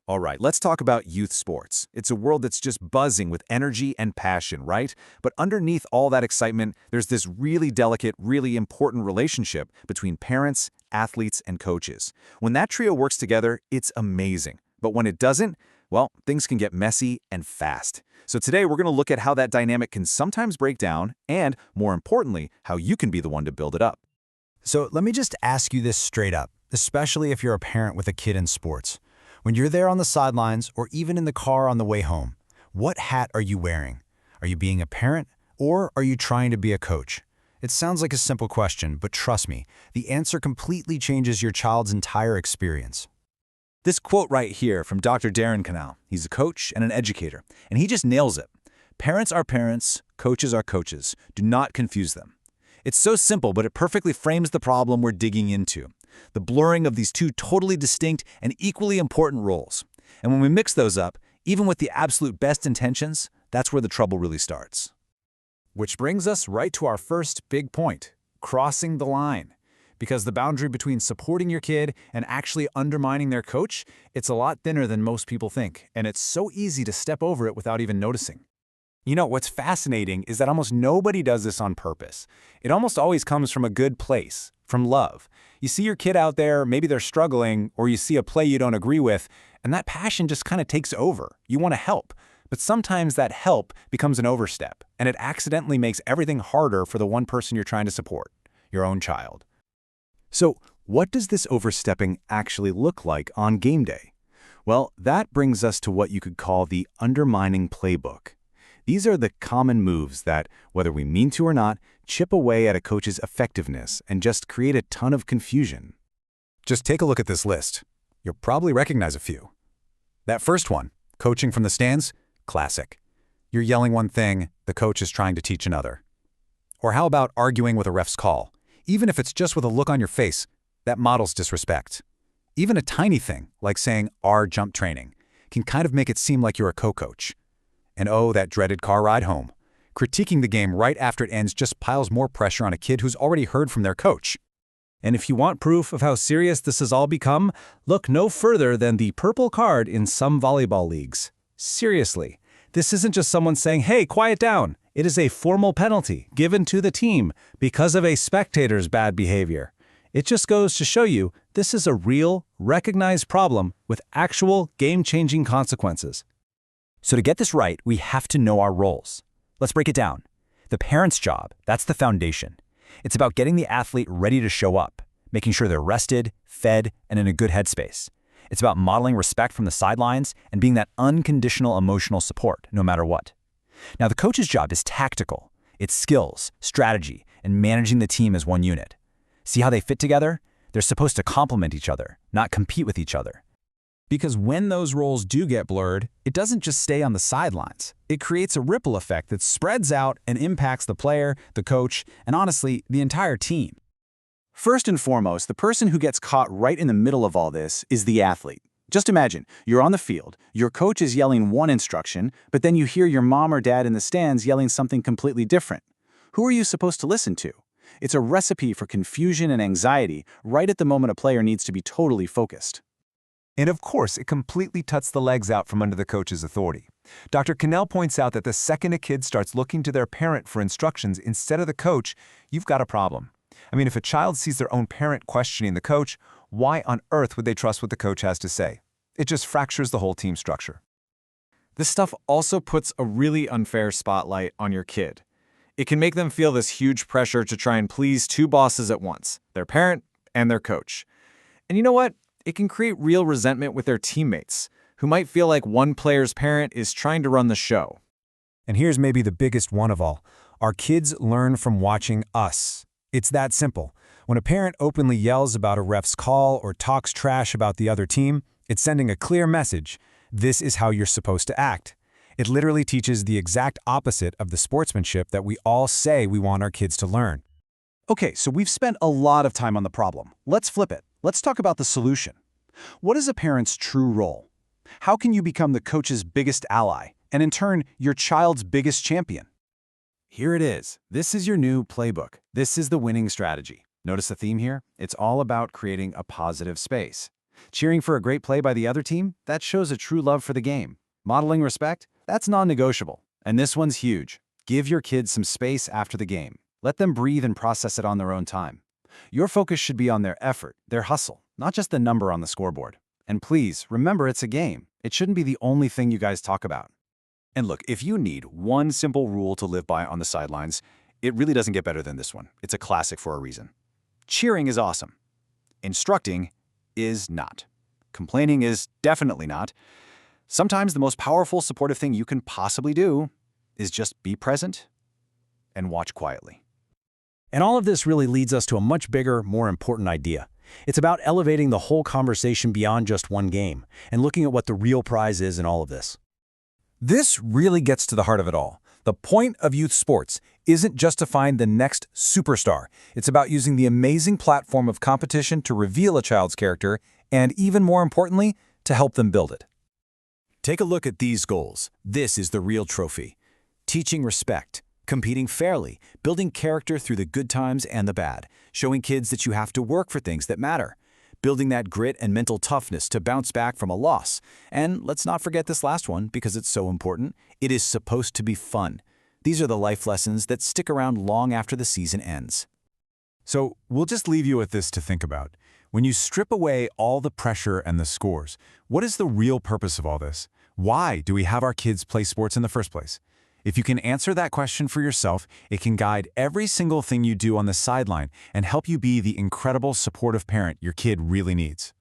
All right, let's talk about youth sports. It's a world that's just buzzing with energy and passion, right? But underneath all that excitement, there's this really delicate, really important relationship between parents, athletes, and coaches. When that trio works together, it's amazing. But when it doesn't, well, things can get messy and fast. So today we're going to look at how that dynamic can sometimes break down and, more importantly, how you can be the one to build it up. So let me just ask you this straight up, especially if you're a parent with a kid in sports. When you're there on the sidelines or even in the car on the way home, what hat are you wearing? Are you being a parent or are you trying to be a coach? It sounds like a simple question, but trust me, the answer completely changes your child's entire experience. This quote right here from Dr. Darren Canal, he's a coach and an educator, and he just nails it. Parents are parents, coaches are coaches. Do not confuse them. It's so simple, but it perfectly frames the problem we're digging into. The blurring of these two totally distinct and equally important roles. And when we mix those up, even with the absolute best intentions, that's where the trouble really starts. Which brings us right to our first big point, crossing the line. Because the boundary between supporting your kid and actually undermining their coach, it's a lot thinner than most people think, and it's so easy to step over it without even noticing. You know, what's fascinating is that almost nobody does this on purpose. It almost always comes from a good place, from love. You see your kid out there, maybe they're struggling, or you see a play you don't agree with, and that passion just kind of takes over. You want to help. But sometimes that help becomes an overstep, and it accidentally makes everything harder for the one person you're trying to support, your own child. So, what does this overstepping actually look like on game day? Well, that brings us to what you could call the undermining playbook. These are the common moves that, whether we mean to or not, chip away at a coach's effectiveness and just create a ton of confusion. Just take a look at this list. You'll probably recognize a few. That first one, coaching from the stands, classic. You're yelling one thing, the coach is trying to teach another. Or how about arguing with a ref's call? Even if it's just with a look on your face, that models disrespect. Even a tiny thing, like saying our jump training, can kind of make it seem like you're a co-coach. And oh, that dreaded car ride home. Critiquing the game right after it ends just piles more pressure on a kid who's already heard from their coach. And if you want proof of how serious this has all become, look no further than the purple card in some volleyball leagues. Seriously, this isn't just someone saying, hey, quiet down. It is a formal penalty given to the team because of a spectator's bad behavior. It just goes to show you this is a real, recognized problem with actual game-changing consequences. So to get this right, we have to know our roles. Let's break it down. The parent's job, that's the foundation. It's about getting the athlete ready to show up, making sure they're rested, fed, and in a good headspace. It's about modeling respect from the sidelines and being that unconditional emotional support, no matter what. Now, the coach's job is tactical. It's skills, strategy, and managing the team as one unit. See how they fit together? They're supposed to complement each other, not compete with each other. Because when those roles do get blurred, it doesn't just stay on the sidelines. It creates a ripple effect that spreads out and impacts the player, the coach, and honestly, the entire team. First and foremost, the person who gets caught right in the middle of all this is the athlete. Just imagine, you're on the field, your coach is yelling one instruction, but then you hear your mom or dad in the stands yelling something completely different. Who are you supposed to listen to? It's a recipe for confusion and anxiety right at the moment a player needs to be totally focused. And of course, it completely tucks the legs out from under the coach's authority. Dr. Cannell points out that the second a kid starts looking to their parent for instructions instead of the coach, you've got a problem. I mean, if a child sees their own parent questioning the coach, why on earth would they trust what the coach has to say? It just fractures the whole team structure. This stuff also puts a really unfair spotlight on your kid. It can make them feel this huge pressure to try and please two bosses at once, their parent and their coach. And you know what? It can create real resentment with their teammates, who might feel like one player's parent is trying to run the show. And here's maybe the biggest one of all. Our kids learn from watching us. It's that simple. When a parent openly yells about a ref's call or talks trash about the other team, it's sending a clear message. This is how you're supposed to act. It literally teaches the exact opposite of the sportsmanship that we all say we want our kids to learn. Okay, so we've spent a lot of time on the problem. Let's flip it. Let's talk about the solution. What is a parent's true role? How can you become the coach's biggest ally, and in turn, your child's biggest champion? Here it is. This is your new playbook. This is the winning strategy. Notice the theme here? It's all about creating a positive space. Cheering for a great play by the other team, that shows a true love for the game. Modeling respect, that's non-negotiable. And this one's huge. Give your kids some space after the game. Let them breathe and process it on their own time. Your focus should be on their effort, their hustle, not just the number on the scoreboard. And please, remember it's a game. It shouldn't be the only thing you guys talk about. And look, if you need one simple rule to live by on the sidelines, it really doesn't get better than this one. It's a classic for a reason. Cheering is awesome. Instructing is not. Complaining is definitely not. Sometimes the most powerful supportive thing you can possibly do is just be present and watch quietly. And all of this really leads us to a much bigger, more important idea. It's about elevating the whole conversation beyond just one game and looking at what the real prize is in all of this. This really gets to the heart of it all. The point of youth sports isn't just to find the next superstar. It's about using the amazing platform of competition to reveal a child's character and, even more importantly, to help them build it. Take a look at these goals. This is the real trophy. Teaching respect, competing fairly, building character through the good times and the bad, showing kids that you have to work for things that matter, building that grit and mental toughness to bounce back from a loss. And let's not forget this last one because it's so important. It is supposed to be fun. These are the life lessons that stick around long after the season ends. So we'll just leave you with this to think about. When you strip away all the pressure and the scores, what is the real purpose of all this? Why do we have our kids play sports in the first place? If you can answer that question for yourself, it can guide every single thing you do on the sideline and help you be the incredible supportive parent your kid really needs.